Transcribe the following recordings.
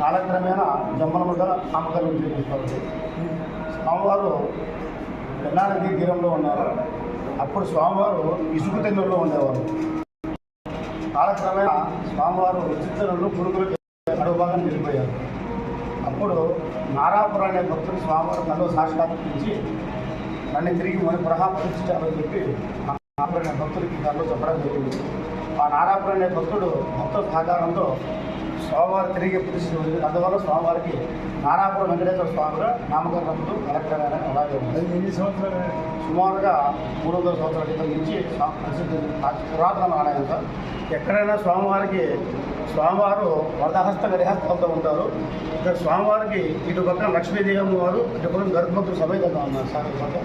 కాలక్రమేణా జమ్మలమడుగ నామకరణం చేస్తారు. స్వామివారు పెన్నా నదీ తీరంలో ఉన్నారు. అప్పుడు స్వామివారు ఇసుక తెన్నుల్లో ఉండేవారు. కాలక్రమేణా స్వామివారు చిత్తనూరు పురుగులకు అడుగు భాగం వెళ్ళిపోయారు. అప్పుడు నారాపురం అనే భక్తుడు స్వామివారు కళ్ళు సాక్షాత్కరించి నన్ను తిరిగి పునఃప్రతిష్ఠించాలని చెప్పి నారాపురం అనే భక్తుడికి కళ్ళు చెప్పడం జరిగింది. ఆ నారాపురం అనే భక్తుడు భక్తుల సహకారంతో స్వామివారు తిరిగి ప్రతిష్ఠించింది. అందువల్ల స్వామివారికి నారాపురం వెంకటేశ్వర స్వామిగా నామకరణంతో కలెక్టర్ అలాగే ఉంది. ఎన్ని సంవత్సరాలు? సుమారుగా 300 సంవత్సరాల క్రితం నుంచి ప్రసిద్ధి పురాతన ఆలయం సార్. ఎక్కడైనా స్వామివారు వరదహస్త గరిహస్తాలతో ఉంటారు. ఇక్కడ స్వామివారికి ఇటు పక్కన లక్ష్మీదేవి వారు, ఇటు పక్కన గరుత్మంతుడు సమేతంగా ఉన్నారు సార్. ఇటు పక్క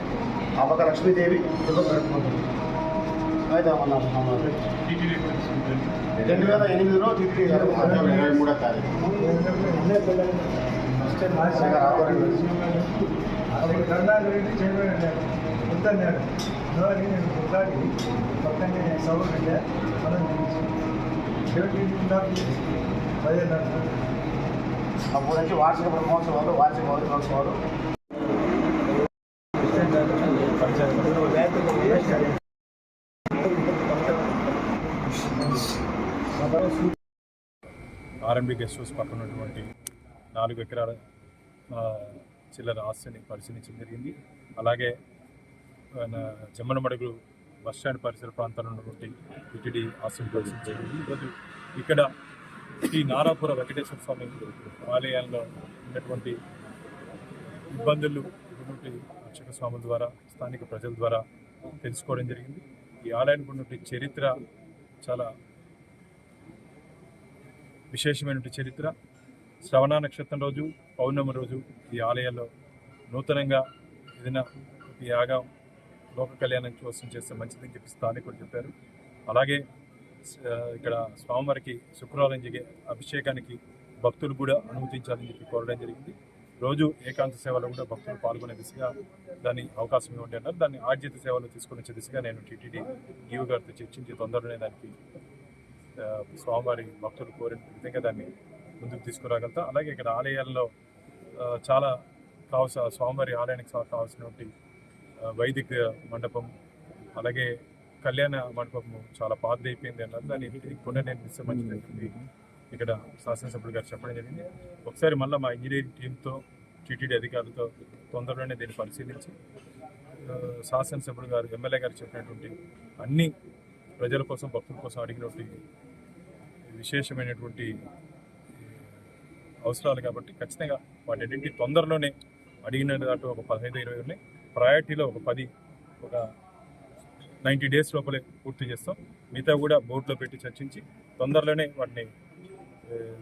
ఆ పక్క లక్ష్మీదేవి, ఇటు పక్క గరుత్మంతుడు సమేతంగా ఉన్నారు. స్వామివారు 2008లో టీటీడీ 23వ తారీఖు అప్పుడు కరుణాకరెడ్డి చేయబడి వద్దన్నాడు. నేను ఒకసారి పక్కనే సౌకర్య మనం అప్పటి నుంచి వార్షిక బ్రహ్మోత్సవాలు, వార్షిక వార్షికోత్సవాలు ఆర్ఎంబీ గెస్ట్ హౌస్ పక్కన ఉన్నటువంటి 4 ఎకరాల చిల్లర ఆస్తిని పరిశీలించడం జరిగింది. అలాగే జమ్మలమడుగు బస్టాండ్ పరిసర ప్రాంతాల్లో ఉన్నటువంటి టీటీడీ ఆస్తిని పరిశీలించడం జరిగింది. ఈరోజు ఇక్కడ శ్రీ నారాపుర వెంకటేశ్వర స్వామి ఆలయాల్లో ఉన్నటువంటి ఇబ్బందులు ఉన్నటువంటి అర్చక స్వాముల ద్వారా, స్థానిక ప్రజల ద్వారా తెలుసుకోవడం జరిగింది. ఈ ఆలయానికి ఉన్నటువంటి చరిత్ర చాలా విశేషమైనటువంటి చరిత్ర. శ్రవణ నక్షత్రం రోజు, పౌర్ణమి రోజు ఈ ఆలయాల్లో నూతనంగా ఏదైనా యాగం, లోక కళ్యాణం కోసం చేస్తే మంచిదని చెప్పి స్థానికులు చెప్పారు. అలాగే ఇక్కడ స్వామివారికి శుక్రవారం జరిగే అభిషేకానికి భక్తులు కూడా అనుమతించాలని చెప్పి కోరడం జరిగింది. రోజు ఏకాంత సేవలో కూడా భక్తులు పాల్గొనే దిశగా దాన్ని అవకాశం ఇవ్వండి అన్నారు. దాన్ని ఆర్జిత సేవలో తీసుకునే దిశగా నేను టీటీడీ ఈవో గారితో చర్చించి తొందరలోనే దానికి స్వామివారి భక్తులు కోరిన విధంగా దాన్ని ముందుకు తీసుకురాగలుగుతాం. అలాగే ఇక్కడ ఆలయాల్లో చాలా స్వామివారి ఆలయానికి కావాల్సినటువంటి వైదిక మండపం, అలాగే కళ్యాణ మండపము చాలా పాతదైపోయింది అన్నారు. దాన్ని పునర్నిర్మిస్తే మంచిది ఇక్కడ శాసనసభ్యులు గారు చెప్పడం జరిగింది. ఒకసారి మళ్ళీ మా ఇంజనీరింగ్ టీంతో, టీటీడీ అధికారులతో తొందరలోనే దీన్ని పరిశీలించి శాసనసభ్యులు గారు, ఎమ్మెల్యే గారు చెప్పినటువంటి అన్ని ప్రజల కోసం, భక్తుల కోసం అడిగినటువంటి విశేషమైనటువంటి అవసరాలు కాబట్టి ఖచ్చితంగా వాటి తొందరలోనే అడిగిన దాంట్లో ఒక 15-20 ఉన్నాయి. ప్రయారిటీలో ఒక 90 డేస్ లోపలే పూర్తి చేస్తాం. మిగతా కూడా బోర్డులో పెట్టి చర్చించి తొందరలోనే వాటిని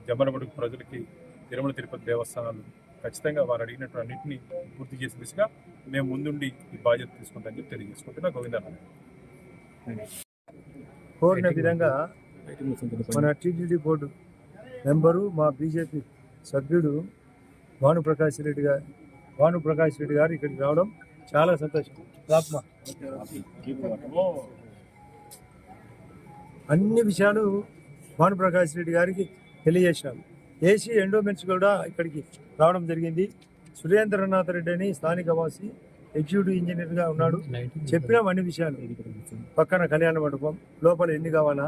జమ్మలమడుగు ప్రజలకి, తిరుమల తిరుపతి దేవస్థానాలు ఖచ్చితంగా వారు అడిగినట్టు అన్నింటినీ పూర్తి చేసే దిశగా మేము ముందుండి ఈ బాధ్యత తీసుకుంటామని చెప్పి తెలియజేసుకుంటున్నా. గోవిందరావు కోరిన విధంగా మన టీటీడీ బోర్డు మెంబరు, మా బీజేపీ సభ్యుడు భానుప్రకాష్ రెడ్డి గారు ఇక్కడికి రావడం చాలా సంతోషం. అన్ని విషయాలు భానుప్రకాష్ రెడ్డి గారికి తెలియజేశారు. ఏసీ ఎండోమెంట్స్ కూడా ఇక్కడికి రావడం జరిగింది. సురేంద్రనాథ్ రెడ్డి అని స్థానిక వాసి, ఎగ్జిక్యూటివ్ ఇంజనీర్గా ఉన్నాడు. చెప్పినాం అన్ని విషయాలు. పక్కన కళ్యాణ మండపం, లోపల ఎన్ని కావాలా,